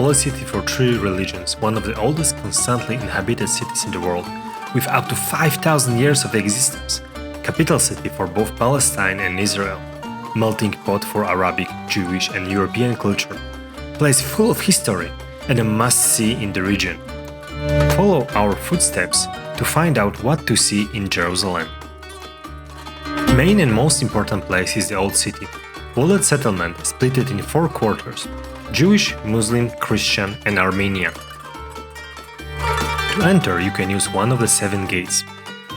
holy city for three religions, one of the oldest constantly inhabited cities in the world, with up to 5,000 years of existence, capital city for both Palestine and Israel, melting pot for Arabic, Jewish and European culture, place full of history and a must-see in the region. Follow our footsteps to find out what to see in Jerusalem. Main and most important place is the Old City, walled settlement split in 4 quarters: Jewish, Muslim, Christian and Armenian. To enter, you can use one of the 7 gates.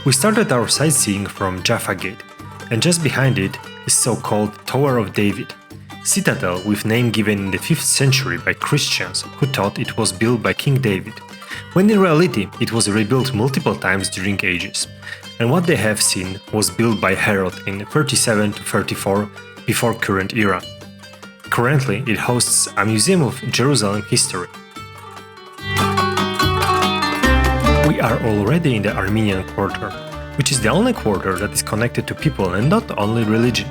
We started our sightseeing from Jaffa Gate, and just behind it is so-called Tower of David, citadel with name given in the 5th century by Christians who thought it was built by King David, when in reality it was rebuilt multiple times during ages, and what they have seen was built by Herod in 37 to 34 before current era. Currently, it hosts a museum of Jerusalem history. We are already in the Armenian Quarter, which is the only quarter that is connected to people and not only religion,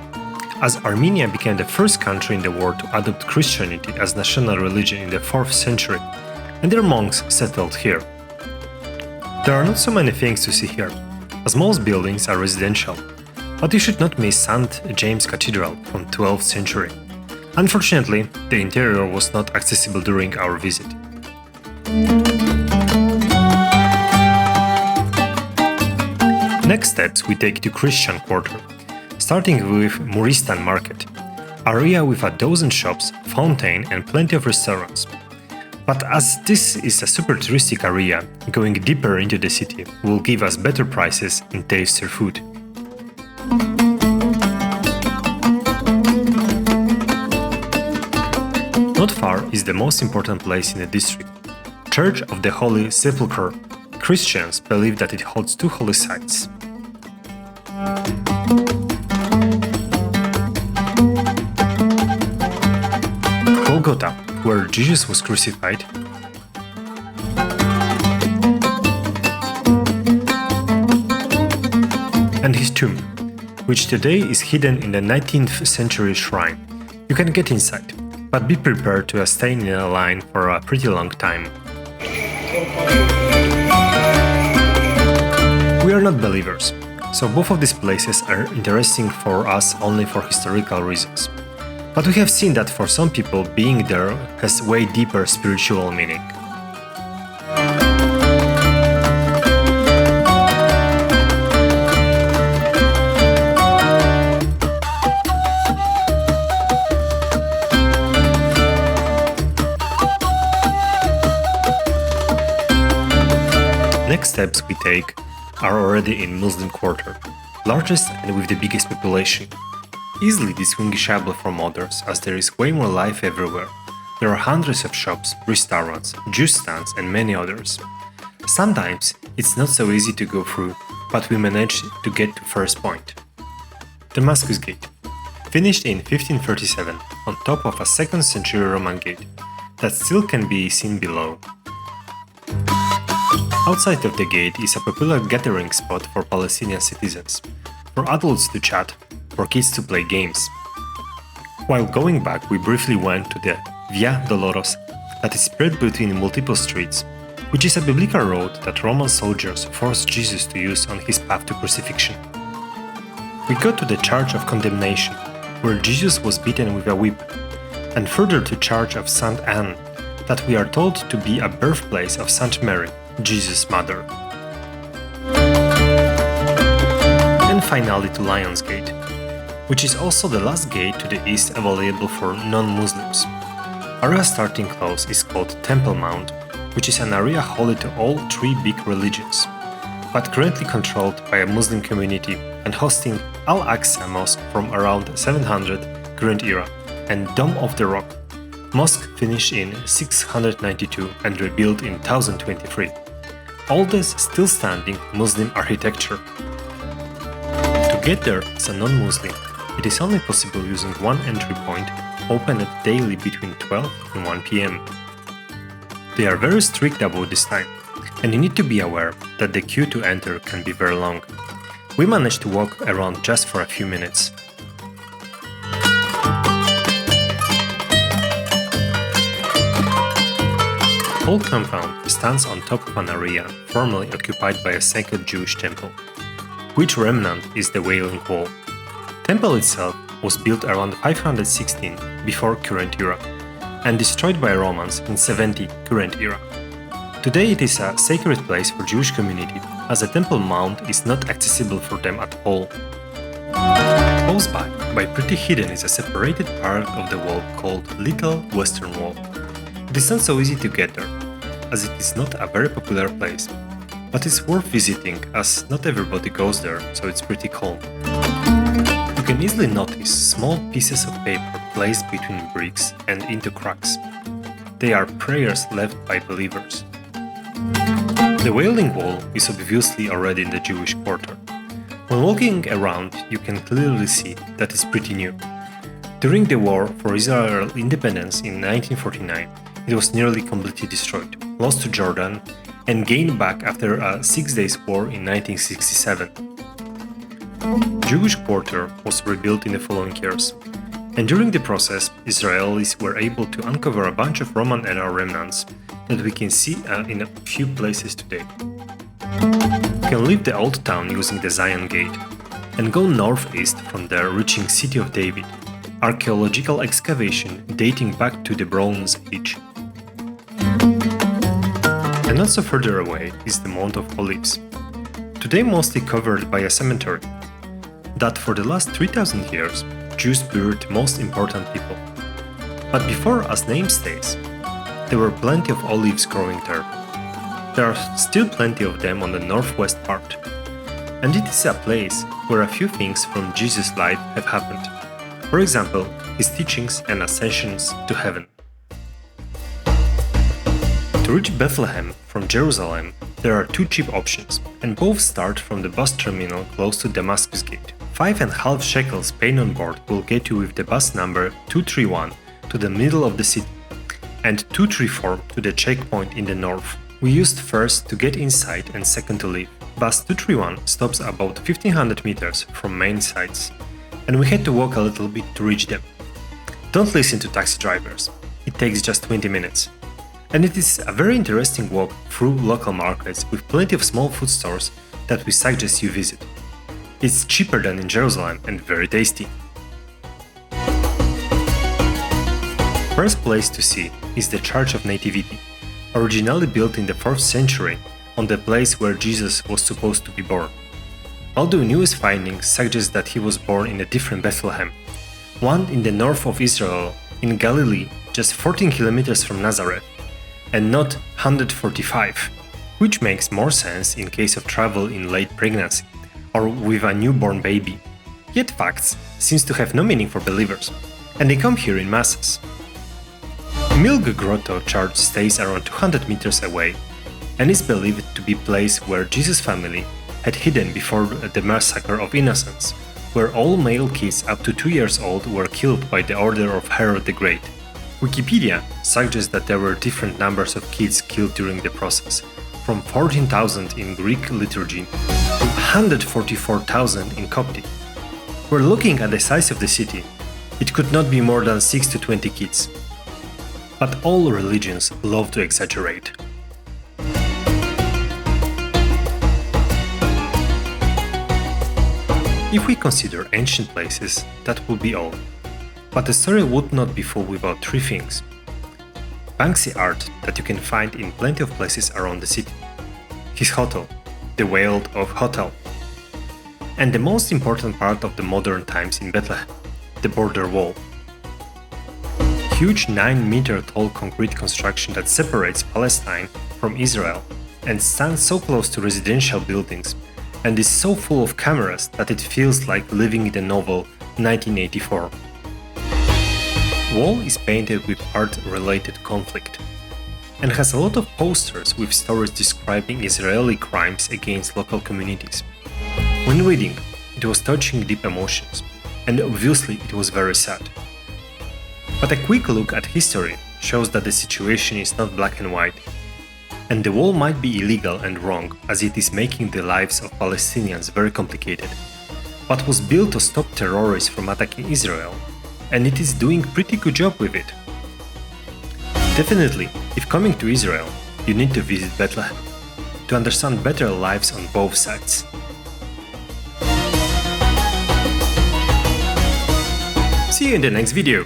as Armenia became the first country in the world to adopt Christianity as national religion in the 4th century, and their monks settled here. There are not so many things to see here, as most buildings are residential, but you should not miss St. James Cathedral from 12th century. Unfortunately, the interior was not accessible during our visit. Next steps we take to Christian Quarter, starting with Muristan Market, area with a dozen shops, fountain and plenty of restaurants. But as this is a super touristic area, going deeper into the city will give us better prices and tastier food. Not far is the most important place in the district, Church of the Holy Sepulchre. Christians believe that it holds 2 holy sites. Golgotha, where Jesus was crucified, and his tomb, which today is hidden in the 19th century shrine. You can get inside, but be prepared to stay in a line for a pretty long time. We are not believers, so both of these places are interesting for us only for historical reasons. But we have seen that for some people being there has way deeper spiritual meaning. Next steps we take are already in Muslim Quarter, largest and with the biggest population. Easily distinguishable from others, as there is way more life everywhere. There are hundreds of shops, restaurants, juice stands and many others. Sometimes it's not so easy to go through, but we managed to get to first point. Damascus Gate, finished in 1537 on top of a 2nd century Roman gate, that still can be seen below. Outside of the gate is a popular gathering spot for Palestinian citizens, for adults to chat, for kids to play games. While going back, we briefly went to the Via Dolorosa that is spread between multiple streets, which is a biblical road that Roman soldiers forced Jesus to use on his path to crucifixion. We got to the Church of Condemnation, where Jesus was beaten with a whip, and further to Church of St. Anne, that we are told to be a birthplace of St. Mary, Jesus' mother. And finally to Lions Gate, which is also the last gate to the east available for non-Muslims. Area starting close is called Temple Mount, which is an area holy to all 3 big religions, but currently controlled by a Muslim community and hosting Al-Aqsa Mosque from around 700 current era and Dome of the Rock, mosque finished in 692 and rebuilt in 1023. Oldest still standing Muslim architecture. To get there as a non-Muslim, it is only possible using one entry point, opened daily between 12 and 1 p.m. They are very strict about this time, and you need to be aware that the queue to enter can be very long. We managed to walk around just for a few minutes. whole compound stands on top of an area formerly occupied by a sacred Jewish temple, which remnant is the Wailing Wall. Temple itself was built around 516 before current era and destroyed by Romans in 70 current era. Today it is a sacred place for Jewish community as the Temple Mount is not accessible for them at all. Close by pretty hidden is a separated part of the wall called Little Western Wall. It is not so easy to get there, as it is not a very popular place, but it's worth visiting as not everybody goes there, so it's pretty calm. You can easily notice small pieces of paper placed between bricks and into cracks. They are prayers left by believers. The Wailing Wall is obviously already in the Jewish quarter. When walking around, you can clearly see that it's pretty new. During the War for Israel independence in 1949, it was nearly completely destroyed, lost to Jordan, and gained back after a 6-day war in 1967. Jewish quarter was rebuilt in the following years, and during the process, Israelis were able to uncover a bunch of Roman era remnants that we can see in a few places today. You can leave the old town using the Zion Gate and go northeast from there, reaching City of David, archaeological excavation dating back to the Bronze Age. And not so further away is the Mount of Olives, today mostly covered by a cemetery, that for the last 3000 years Jews buried most important people. But before, as name states, there were plenty of olives growing there. There are still plenty of them on the northwest part, and it is a place where a few things from Jesus' life have happened. For example, his teachings and ascensions to heaven. To reach Bethlehem from Jerusalem, there are two cheap options, and both start from the bus terminal close to Damascus Gate. 5.5 shekels paid on board will get you with the bus number 231 to the middle of the city, and 234 to the checkpoint in the north. We used first to get inside and second to leave. Bus 231 stops about 1500 meters from main sites, and we had to walk a little bit to reach them. Don't listen to taxi drivers, it takes just 20 minutes. And it is a very interesting walk through local markets with plenty of small food stores that we suggest you visit. It's cheaper than in Jerusalem and very tasty. First place to see is the Church of Nativity, originally built in the 4th century on the place where Jesus was supposed to be born. Although newest findings suggest that he was born in a different Bethlehem, one in the north of Israel, in Galilee, just 14 kilometers from Nazareth, and not 145, which makes more sense in case of travel in late pregnancy or with a newborn baby. Yet facts seems to have no meaning for believers, and they come here in masses. Milk Grotto Church stays around 200 meters away and is believed to be a place where Jesus' family had hidden before the massacre of innocents, where all male kids up to 2 years old were killed by the order of Herod the Great. Wikipedia suggests that there were different numbers of kids killed during the process, from 14,000 in Greek liturgy to 144,000 in Coptic. We're looking at the size of the city. It could not be more than 6 to 20 kids. But all religions love to exaggerate. If we consider ancient places, that would be all. But the story would not be full without three things. Banksy art that you can find in plenty of places around the city. His hotel, the Whale of Hotel. And the most important part of the modern times in Bethlehem, the border wall. Huge 9-meter tall concrete construction that separates Palestine from Israel and stands so close to residential buildings and is so full of cameras that it feels like living in the novel 1984. Wall is painted with art-related conflict and has a lot of posters with stories describing Israeli crimes against local communities. When reading, it was touching deep emotions, and obviously it was very sad. But a quick look at history shows that the situation is not black and white, and the wall might be illegal and wrong as it is making the lives of Palestinians very complicated, but was built to stop terrorists from attacking Israel, and it is doing pretty good job with it. Definitely, if coming to Israel, you need to visit Bethlehem to understand better lives on both sides. See you in the next video!